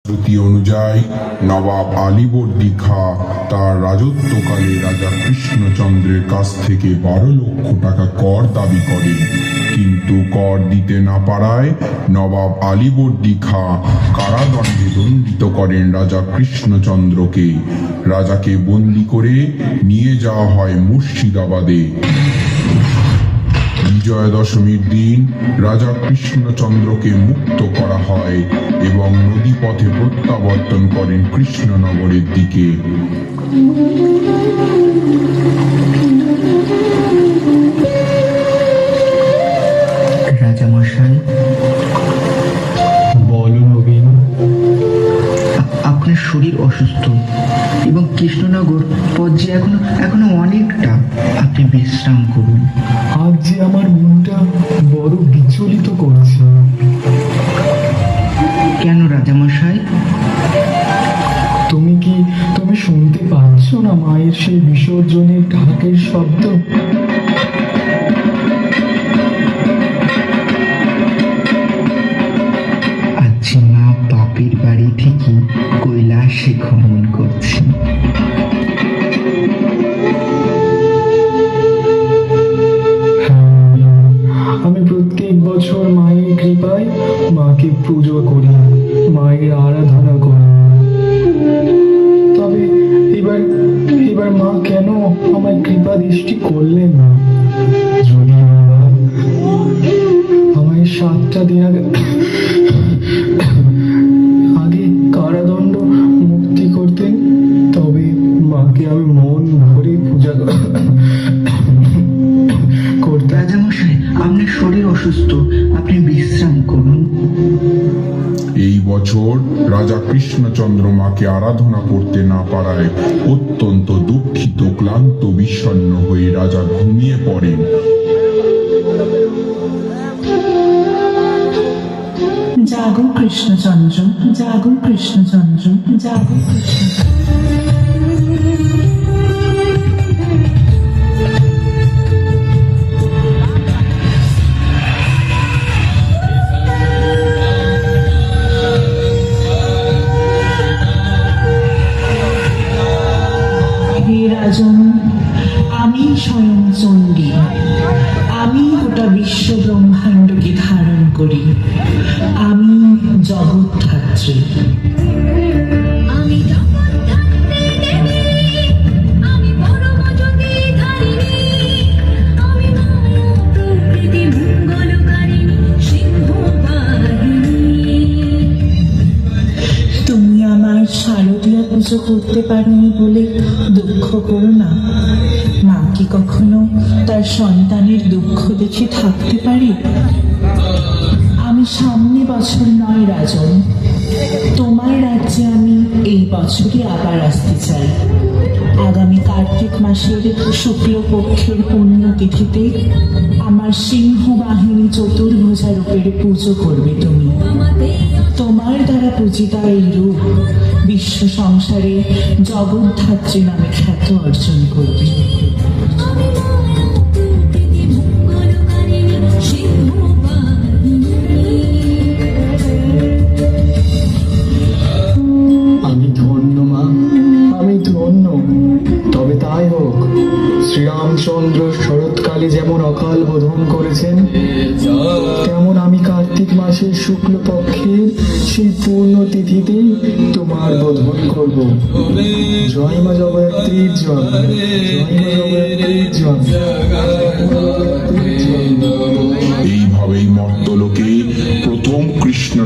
শ্রুতি অনুযায়ী নবাব আলীবর্দী খাঁ তার রাজত্বকালে রাজা কৃষ্ণচন্দ্রের কাছ থেকে 12 লক্ষ টাকা কর দাবি করেন, কিন্তু কর দিতে না পারায় নবাব আলীবর্দী খাঁ কারাদণ্ডে দণ্ডিত করেন রাজা কৃষ্ণচন্দ্রকে। রাজাকে বন্দি করে নিয়ে যাওয়া হয় মুর্শিদাবাদে। বিজয়া দশমীর দিন রাজা কৃষ্ণচন্দ্রকে মুক্ত করা হয় এবং নদীপথে প্রত্যাবর্তন করেন কৃষ্ণনগরের দিকে। রাজামশাই, বলো নবীন। আপনার শরীর অসুস্থ এবং কৃষ্ণনগর পথ যে এখনো অনেকটা। আপনি বিশ্রাম করুন। আজ যে আমার মনটা বড় বিচলিত করছে। কেন রাজামশাই? তুমি শুনতে পাচ্ছ না মায়ের সেই বিসর্জনের ঢাকের শব্দ? আজ মা বাপের বাড়ি থেকে কৈলাসে গমন করছে। আমি প্রত্যেক বছর মায়ের কৃপায় মাকে পুজো করি, মায়ের আরাধনা করি। তবে এবার মা কেন আমার কৃপা দৃষ্টি করলেন না? যদি আমায় 7টা দিন আগে কারাদণ্ড মুক্তি করতেন, তবে মাকে আমি মন ভরে পূজা করতাম। রাজামশাই, আপনার শরীর অসুস্থ, আপনি বিশ্রাম করুন। এই বছর রাজা কৃষ্ণচন্দ্র মাকে আরাধনা করতে না পারায় অত্যন্ত দুঃখিত, ক্লান্ত, বিষণ্ণ হয়ে রাজা ঘুমিয়ে পড়েন। জাগো কৃষ্ণচন্দ্র, জাগো কৃষ্ণচন্দ্র, জাগো কৃষ্ণচন্দ্র। হে রাজন, আমি স্বয়ং চণ্ডী, আমি গোটা বিশ্ব ব্রহ্মাণ্ডকে ধারণ করি। আমি জগৎধাত্রী। তুমি আমার শারদীয়া পুজো করতে পারোনি বলে দুঃখ করো না। মা কি কখনো তার সন্তানের দুঃখ দেখে থাকতে পারে? আমি সামনে বছর নয় রাজন, তোমার রাজ্যে আমি এই বছরই আবার আসতে চাই। আগামী কার্তিক মাসের শুক্লপক্ষের পুণ্যতিথিতে আমার সিংহ বাহিনী চতুর্ভুজা রূপের পুজো করবে তুমি। তোমার দ্বারা পূজিতা এই রূপ বিশ্ব সংসারে জগৎধাত্রী নামে খ্যাত অর্জন করবে। আমি ধন্য মা, আমি ধন্য। তবে তাই হোক। শ্রীরামচন্দ্র শরৎকালে যেমন অকাল বোধন করেছেন, তেমন আমি কার্তিক মাসের শুক্লপক্ষের সেই পূর্ণ তিথিতে তোমার বোধন করব। জয় মা জগদ্ধাত্রীর জয়, জয় মা জগদ্ধাত্রীর জয়।